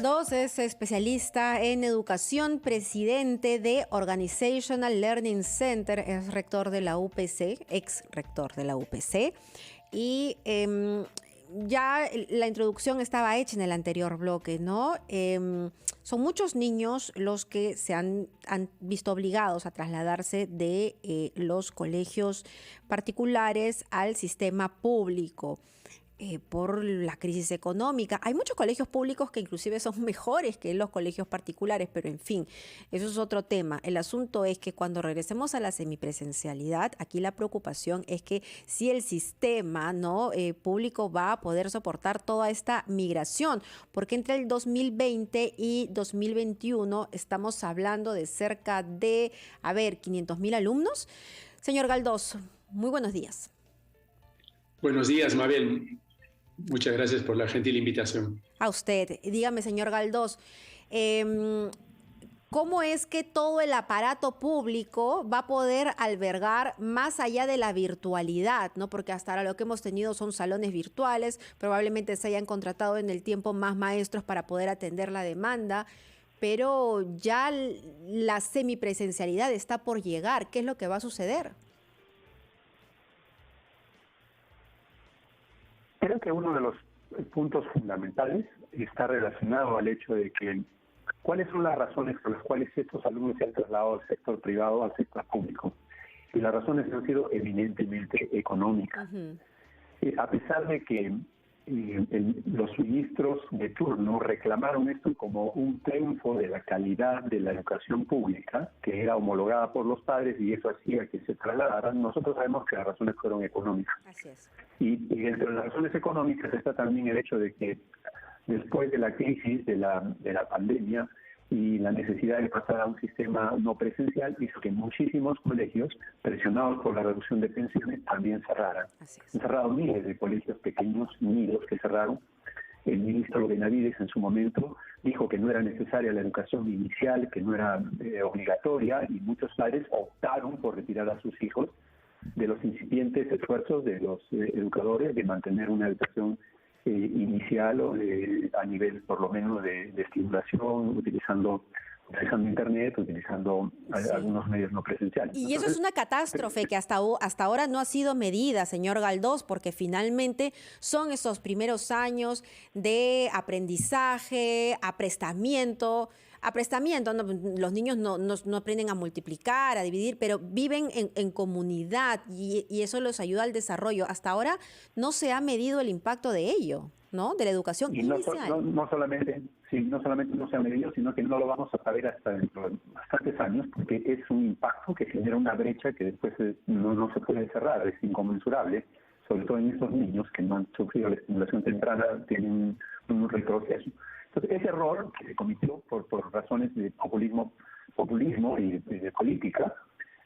Dos es especialista en educación, presidente de Organizational Learning Center, es rector de la UPC, ex rector de la UPC. Y ya la introducción estaba hecha en el anterior bloque, ¿no? Son muchos niños los que se han visto obligados a trasladarse de los colegios particulares al sistema público. Por la crisis económica. Hay muchos colegios públicos que inclusive son mejores que los colegios particulares, pero en fin, eso es otro tema. El asunto es que cuando regresemos a la semipresencialidad, aquí la preocupación es que si el sistema público va a poder soportar toda esta migración, porque entre el 2020 y 2021 estamos hablando de cerca de, 500.000 alumnos. Señor Galdós, muy buenos días. Buenos días, Mabel. Muchas gracias por la gentil invitación. A usted. Dígame, señor Galdós, ¿cómo es que todo el aparato público va a poder albergar más allá de la virtualidad, ¿no? Porque hasta ahora lo que hemos tenido son salones virtuales, probablemente se hayan contratado en el tiempo más maestros para poder atender la demanda, pero ya la semipresencialidad está por llegar. ¿Qué es lo que va a suceder? Creo que uno de los puntos fundamentales está relacionado al hecho de que cuáles son las razones por las cuales estos alumnos se han trasladado del sector privado al sector público. Y las razones han sido eminentemente económicas. A pesar de que los ministros de turno reclamaron esto como un triunfo de la calidad de la educación pública, que era homologada por los padres y eso hacía que se trasladaran, nosotros sabemos que las razones fueron económicas. Así es. Y dentro de las razones económicas está también el hecho de que después de la crisis de la pandemia y la necesidad de pasar a un sistema no presencial hizo que muchísimos colegios, presionados por la reducción de pensiones, también cerraran. Han cerrado miles de colegios pequeños, nidos que cerraron. El ministro Benavides en su momento dijo que no era necesaria la educación inicial, que no era obligatoria, y muchos padres optaron por retirar a sus hijos de los incipientes esfuerzos de los educadores de mantener una educación inicial o a nivel por lo menos de estimulación, utilizando internet, utilizando algunos medios no presenciales. Y eso es una catástrofe que hasta ahora no ha sido medida, señor Galdós, porque finalmente son esos primeros años de aprendizaje, aprestamiento, ¿no? Los niños no aprenden a multiplicar, a dividir, pero viven en comunidad y eso los ayuda al desarrollo. Hasta ahora no se ha medido el impacto de ello, ¿no? De la educación inicial. No solamente no se ha medido, sino que no lo vamos a saber hasta dentro de bastantes años, porque es un impacto que genera una brecha que después no se puede cerrar, es inconmensurable, sobre todo en estos niños que no han sufrido la estimulación temprana, tienen un retroceso. Entonces, ese error que se cometió por razones de populismo y de política,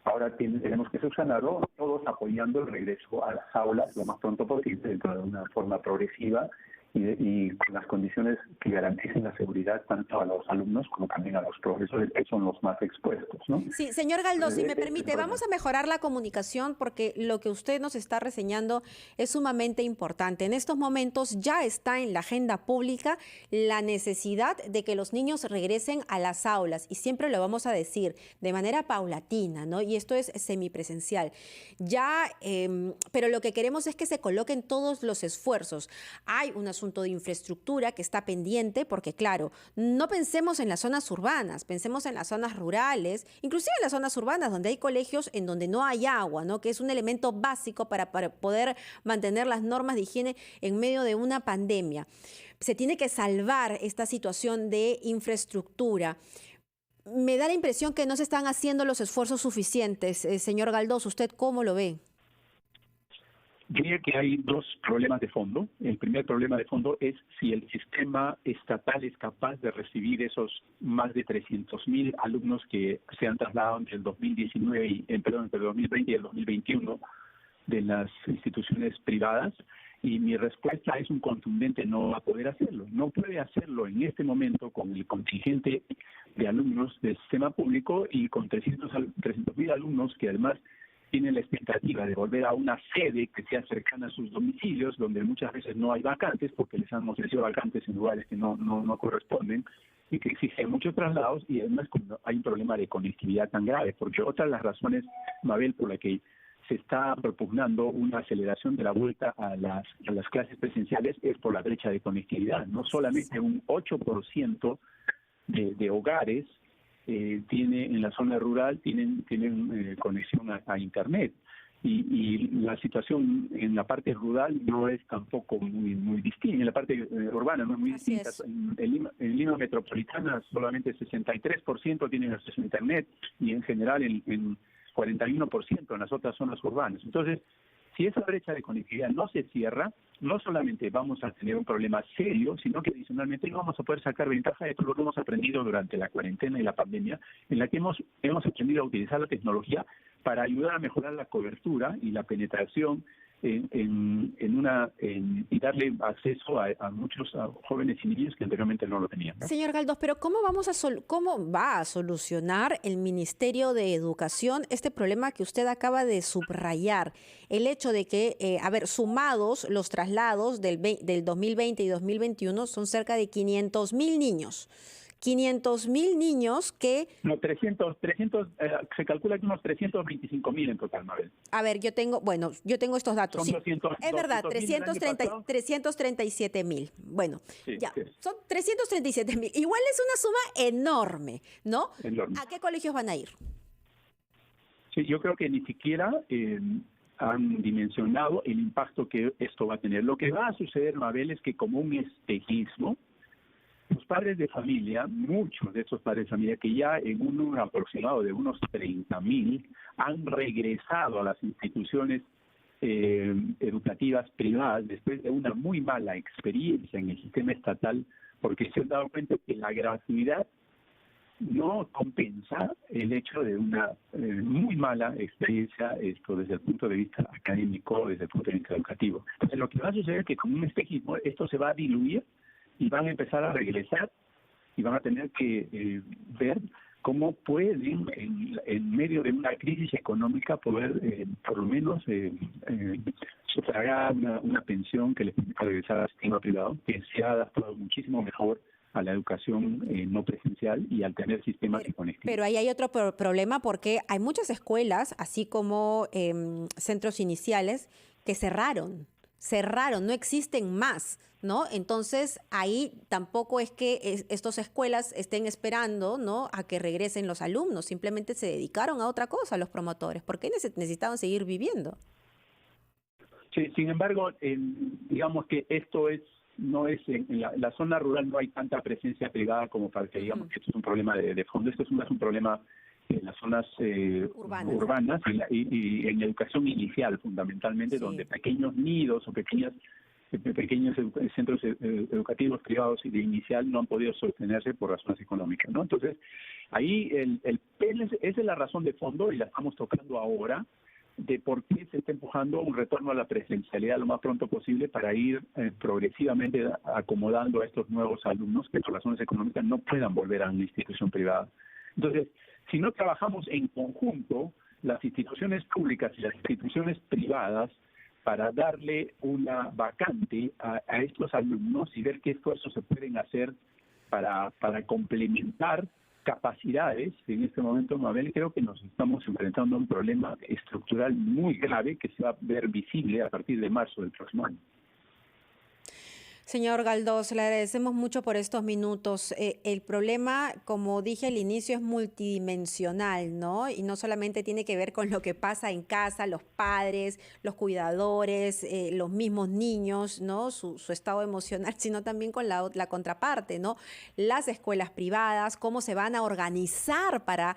ahora tenemos que subsanarlo, todos apoyando el regreso a las aulas lo más pronto posible, dentro de una forma progresiva y con las condiciones que garanticen la seguridad tanto a los alumnos como también a los profesores, que son los más expuestos, ¿no? Sí, señor Galdós, si me permite, vamos a mejorar la comunicación porque lo que usted nos está reseñando es sumamente importante. En estos momentos ya está en la agenda pública la necesidad de que los niños regresen a las aulas y siempre lo vamos a decir de manera paulatina, ¿no? Y esto es semipresencial. Pero lo que queremos es que se coloquen todos los esfuerzos. Hay un asunto de infraestructura que está pendiente porque, claro, no pensemos en las zonas urbanas, pensemos en las zonas rurales, inclusive en las zonas urbanas donde hay colegios en donde no hay agua, ¿no? Que es un elemento básico para poder mantener las normas de higiene en medio de una pandemia. Se tiene que salvar esta situación de infraestructura. Me da la impresión que no se están haciendo los esfuerzos suficientes. Señor Galdós, ¿usted cómo lo ve? Yo diría que hay dos problemas de fondo. El primer problema de fondo es si el sistema estatal es capaz de recibir esos más de 300.000 alumnos que se han trasladado entre el 2019 entre el 2020 y el 2021 de las instituciones privadas. Y mi respuesta es un contundente: no va a poder hacerlo. No puede hacerlo en este momento con el contingente de alumnos del sistema público y con 300.000 alumnos que además tienen la expectativa de volver a una sede que sea cercana a sus domicilios, donde muchas veces no hay vacantes, porque les han ofrecido vacantes en lugares que no corresponden, y que exigen muchos traslados, y además hay un problema de conectividad tan grave, porque otra de las razones, Mabel, por la que se está propugnando una aceleración de la vuelta a las clases presenciales es por la brecha de conectividad. No solamente un 8% de hogares tiene en la zona rural tienen conexión a Internet. Y la situación en la parte rural no es tampoco muy distinta, en la parte urbana no es muy Así distinta. es. En Lima metropolitana solamente 63% tienen acceso a Internet y en general en 41% en las otras zonas urbanas. Entonces, si esa brecha de conectividad no se cierra, no solamente vamos a tener un problema serio, sino que adicionalmente no vamos a poder sacar ventaja de todo lo que hemos aprendido durante la cuarentena y la pandemia, en la que hemos aprendido a utilizar la tecnología para ayudar a mejorar la cobertura y la penetración y darle acceso a muchos jóvenes y niños que anteriormente no lo tenían, ¿no? Señor Galdós, pero ¿cómo va a solucionar el Ministerio de Educación este problema que usted acaba de subrayar? El hecho de que, sumados los traslados del 2020 y 2021 son cerca de 500.000 niños. 500.000 niños que... No, 300 se calcula que unos 325.000 en total, Mabel. A ver, yo tengo estos datos. Son Sí, 200, es verdad, 337.000. Bueno, sí, ya, sí. son 337.000. Igual es una suma enorme, ¿no? Enorme. ¿A qué colegios van a ir? Sí, yo creo que ni siquiera han dimensionado el impacto que esto va a tener. Lo que va a suceder, Mabel, es que como un espejismo, los padres de familia, muchos de estos padres de familia, que ya en un número aproximado de unos 30.000, han regresado a las instituciones educativas privadas después de una muy mala experiencia en el sistema estatal, porque se han dado cuenta que la gratuidad no compensa el hecho de una muy mala experiencia desde el punto de vista académico, desde el punto de vista educativo. Entonces, lo que va a suceder es que como un espejismo esto se va a diluir y van a empezar a regresar y van a tener que ver cómo pueden, en medio de una crisis económica, poder por lo menos sufragar una pensión que les permita regresar al sistema privado, que se ha adaptado muchísimo mejor a la educación no presencial y al tener sistemas de conectividad. Pero ahí hay otro problema porque hay muchas escuelas, así como centros iniciales, que cerraron, no existen más, ¿no? Entonces, ahí tampoco es que estas escuelas estén esperando, ¿no?, a que regresen los alumnos, simplemente se dedicaron a otra cosa los promotores, porque necesitaban seguir viviendo. Sí, sin embargo, digamos que esto no es en la zona rural no hay tanta presencia privada como para que digamos que esto es un problema de fondo. Esto es un problema en las zonas urbanas y en educación inicial fundamentalmente, sí, donde pequeños nidos o pequeños centros educativos privados y de inicial no han podido sostenerse por razones económicas, ¿no? Entonces, ahí esa es la razón de fondo y la estamos tocando ahora, de por qué se está empujando un retorno a la presencialidad lo más pronto posible para ir progresivamente acomodando a estos nuevos alumnos que por razones económicas no puedan volver a una institución privada. Entonces, si no trabajamos en conjunto, las instituciones públicas y las instituciones privadas, para darle una vacante a estos alumnos y ver qué esfuerzos se pueden hacer para complementar capacidades, en este momento, Mabel, creo que nos estamos enfrentando a un problema estructural muy grave que se va a ver visible a partir de marzo del próximo año. Señor Galdós, le agradecemos mucho por estos minutos. El problema, como dije al inicio, es multidimensional, ¿no? Y no solamente tiene que ver con lo que pasa en casa, los padres, los cuidadores, los mismos niños, ¿no? Su estado emocional, sino también con la contraparte, ¿no? Las escuelas privadas, cómo se van a organizar para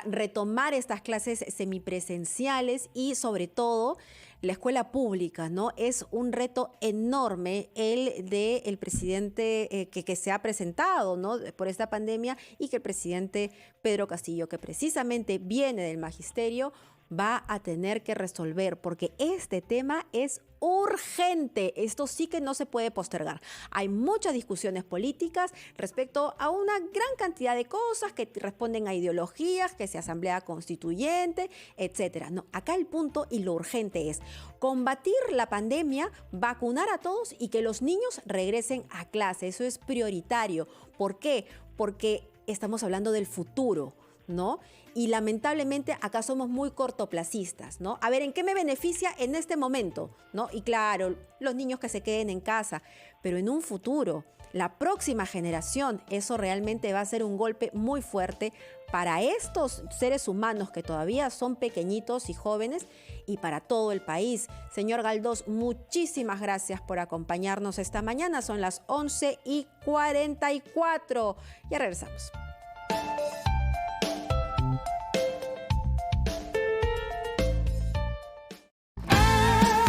retomar estas clases semipresenciales y, sobre todo, la escuela pública, ¿no? Es un reto enorme el del presidente que se ha presentado, ¿no?, por esta pandemia, y que el presidente Pedro Castillo, que precisamente viene del magisterio, va a tener que resolver, porque este tema es urgente. Esto sí que no se puede postergar. Hay muchas discusiones políticas respecto a una gran cantidad de cosas que responden a ideologías, que sea asamblea constituyente, etcétera. No, acá el punto y lo urgente es combatir la pandemia, vacunar a todos y que los niños regresen a clase. Eso es prioritario. ¿Por qué? Porque estamos hablando del futuro, ¿no? Y lamentablemente acá somos muy cortoplacistas, ¿no? A ver, ¿en qué me beneficia en este momento? ¿No? Y claro, los niños que se queden en casa, pero en un futuro, la próxima generación, eso realmente va a ser un golpe muy fuerte para estos seres humanos que todavía son pequeñitos y jóvenes y para todo el país. Señor Galdós, muchísimas gracias por acompañarnos esta mañana. Son las 11:44. Ya regresamos.